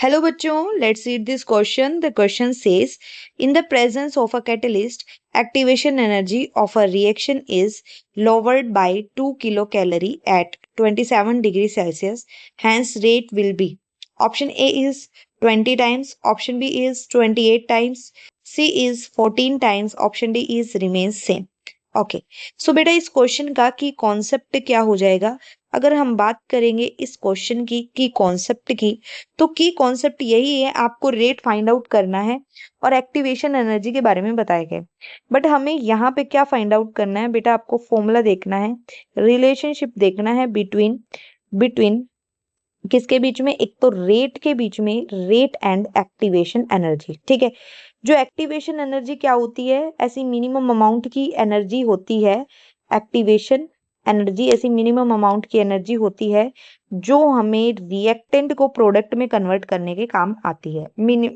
Hello बच्चों, let's read this question. The question says, in the presence of a catalyst, activation energy of a reaction is lowered by 2 kilocalorie at 27 degrees Celsius. Hence, rate will be. Option A is 20 times, option B is 28 times, C is 14 times, option D is remains same. Okay so बेटा इस question का की concept क्या हो जाएगा अगर हम बात करेंगे इस क्वेश्चन की कॉन्सेप्ट की तो की कॉन्सेप्ट यही है आपको रेट फाइंड आउट करना है और एक्टिवेशन एनर्जी के बारे में बताया गया बट हमें यहाँ पे क्या फाइंड आउट करना है बेटा आपको फॉर्मूला देखना है रिलेशनशिप देखना है बिटवीन बिटवीन किसके बीच में एक तो रेट के बीच में रेट एंड एक्टिवेशन एनर्जी ठीक है जो एक्टिवेशन एनर्जी क्या होती है ऐसी मिनिमम अमाउंट की एनर्जी होती है एक्टिवेशन एनर्जी ऐसी मिनिमम अमाउंट की एनर्जी होती है जो हमें रिएक्टेंट को प्रोडक्ट में कन्वर्ट करने के काम आती है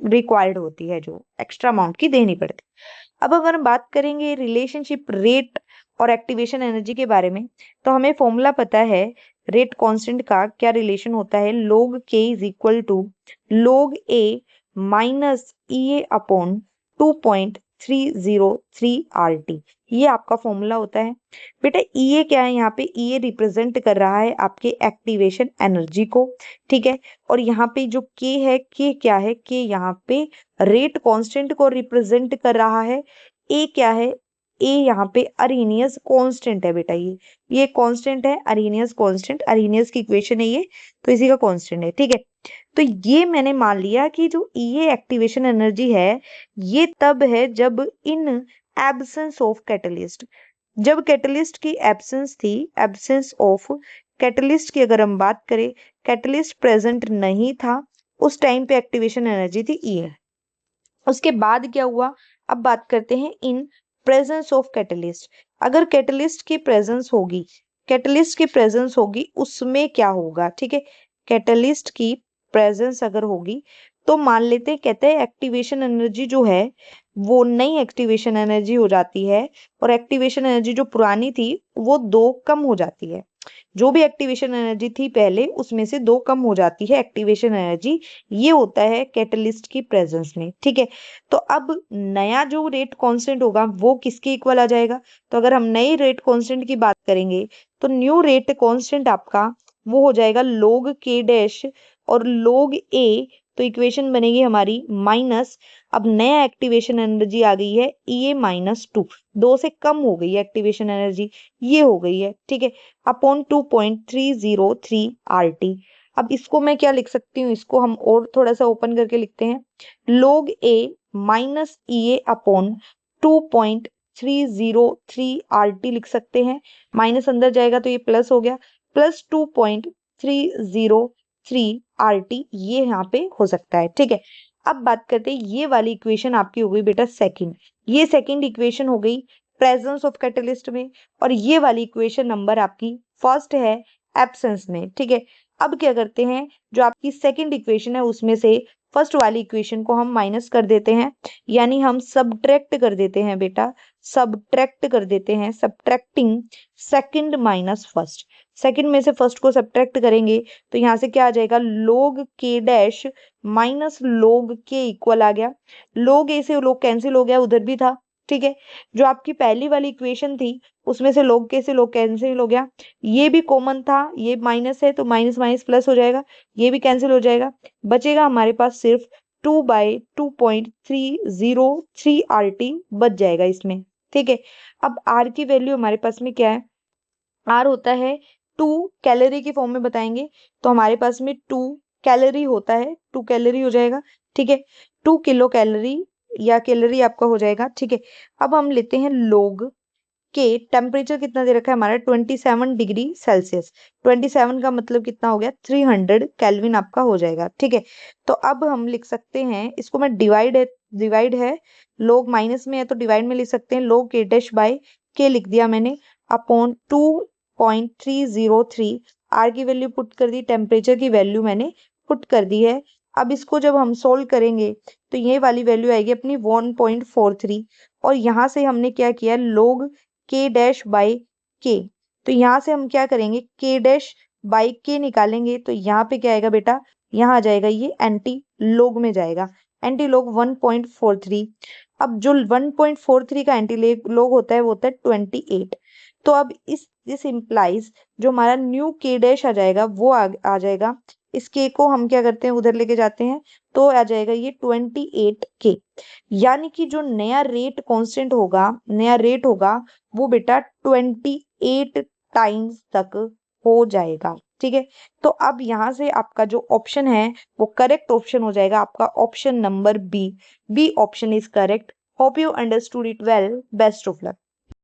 रिक्वायर्ड होती है जो एक्स्ट्रा अमाउंट की देनी पड़ती है अब अगर हम बात करेंगे रिलेशनशिप रेट और एक्टिवेशन एनर्जी के बारे में तो हमें फॉर्मूला पता है रेट कांस्टेंट का क्या रिलेशन होता है log k is equal to log a minus E A upon 2.303 RT ये आपका फॉर्मूला होता है बेटा ई ए क्या है यहाँ पे ई ए रिप्रेजेंट कर रहा है आपके एक्टिवेशन एनर्जी को ठीक है और यहाँ पे जो के है के क्या है के यहाँ पे रेट कांस्टेंट को रिप्रेजेंट कर रहा है ए क्या है ए यहाँ पे अरेनियस कांस्टेंट है बेटा ये कांस्टेंट है अरेनियस कांस्टेंट अरेनियस की इक्वेशन है ये तो इसी का कांस्टेंट है ठीक है तो ये मैंने मान लिया कि जो ये एक्टिवेशन एनर्जी है ये तब है जब इन एब्सेंस ऑफ कैटलिस्ट जब कैटलिस्ट की एब्सेंस थी एब्सेंस ऑफ कैटलिस्ट की अगर हम बात करें कैटलिस्ट प्रेजेंट नहीं था उस टाइम पे एक्टिवेशन एनर्जी थी ये उसके बाद क्या हुआ अब बात करते हैं इन प्रेजेंस ऑफ कैटलिस्ट अगर कैटलिस्ट की प्रेजेंस होगी कैटलिस्ट की प्रेजेंस होगी उसमें क्या होगा ठीक है कैटलिस्ट की प्रेजेंस अगर होगी तो मान लेते हैं कहते हैं एक्टिवेशन एनर्जी जो है वो नई एक्टिवेशन एनर्जी हो जाती है और एक्टिवेशन एनर्जी जो पुरानी थी वो 2 कम हो जाती है जो भी एक्टिवेशन एनर्जी थी पहले उसमें से 2 कम हो जाती है एक्टिवेशन एनर्जी ये होता है कैटलिस्ट की प्रेजेंस में ठीक है तो अब नया जो रेट कांस्टेंट होगा वो किसके इक्वल आ जाएगा तो अगर हम नई रेट कांस्टेंट की बात करेंगे तो न्यू रेट कांस्टेंट आपका वो हो जाएगा log k डैश और log a तो इक्वेशन बनेगी हमारी माइनस अब नया एक्टिवेशन एनर्जी आ गई है ए माइनस 2 2 से कम हो गई है एक्टिवेशन एनर्जी ये हो गई है ठीक है अपॉन 2.303 RT अब इसको मैं क्या लिख सकती हूँ इसको हम और थोड़ा सा ओपन करके लिखते हैं log a minus E A upon 2.303 RT लिख सकते हैं माइनस अंदर जाएगा तो ये प्लस हो गया प्लस 2.303 RT ये यहाँ पे हो सकता है ठीक है अब बात करते हैं ये वाली इक्वेशन आपकी हो गई बेटा सेकंड ये सेकंड इक्वेशन हो गई प्रेजेंस ऑफ कैटलिस्ट में और ये वाली इक्वेशन नंबर आपकी फर्स्ट है एब्सेंस में ठीक है अब क्या करते हैं जो आपकी सेकंड इक्वेशन है उसमें से फर्स्ट वाली इक्वेशन को हम माइनस कर देते हैं यानी हम सबट्रैक्ट कर देते हैं बेटा सबट्रैक्ट कर देते हैं subtracting second minus first second में से फर्स्ट को सब्ट्रैक्ट करेंगे तो यहाँ से क्या आ जाएगा log k dash minus log k equal आ गया log a से log कैंसिल हो गया उधर भी था ठीक है जो आपकी पहली वाली इक्वेशन थी उसमें से log k से log कैंसिल हो गया ये भी कॉमन था ये माइनस है तो माइनस माइनस प्लस हो जाएगा ये भी कैंसिल हो जाएगा बचेगा हमारे पास सिर्फ 2/2.303 RT बच जाएगा इसमें ठीक है अब r की वैल्यू हमारे पास में क्या है R होता है 2 कैलोरी की फॉर्म में बताएंगे तो हमारे पास में 2 कैलोरी होता है 2 कैलोरी हो जाएगा ठीक है 2 किलो कैलोरी या कैलोरी आपका हो जाएगा ठीक है अब हम लेते हैं log के टेम्परेचर कितना दे रखा है हमारा 27 डिग्री सेल्सियस 27 का मतलब कितना हो गया 300 केल्विन आपका हो जाएगा ठीक है तो अब हम लिख सकते हैं इसको मैं डिवाइड है log माइनस में है तो डिवाइड में लिख सकते हैं log k डैश बाय के लिख दिया मैंने अपॉन 2.303 R की वैल्यू पुट कर दी टेम्परेचर की वैल्यू मैंने पुट कर दी है अब इसको जब हम सोल्व करेंगे तो ये वाली वैल्यू आएगी अपनी 1.43 और यहाँ से हमने क्या किया log k डैश बाई के तो यहाँ से हम क्या करेंगे k डैश बाई के निकालेंगे तो यहाँ पे क्या आएगा बेटा यहाँ आ जाएगा ये एंटी लॉग में जाएगा, एंटी लॉग 1.43। अब जो 1.43 का एंटी लॉग होता है वो होता है 28। तो अब इस दिस इम्प्लाइज जो हमारा न्यू के डैश आ जाएगा वो आ जाएगा, इस के को हम क्या करते हैं उधर लेके जाते हैं, तो आ जाएगा ये 28 के। यानी कि जो नया रेट कांस्टेंट होगा, नया रेट होगा वो बेटा 28 टाइम्स तक हो जाएगा। ठीक है, तो अब यहाँ से आपका जो ऑप्शन है वो करेक्ट ऑप्शन हो जाएगा आपका option number B. B option is correct. Hope you understood it well. Best of luck.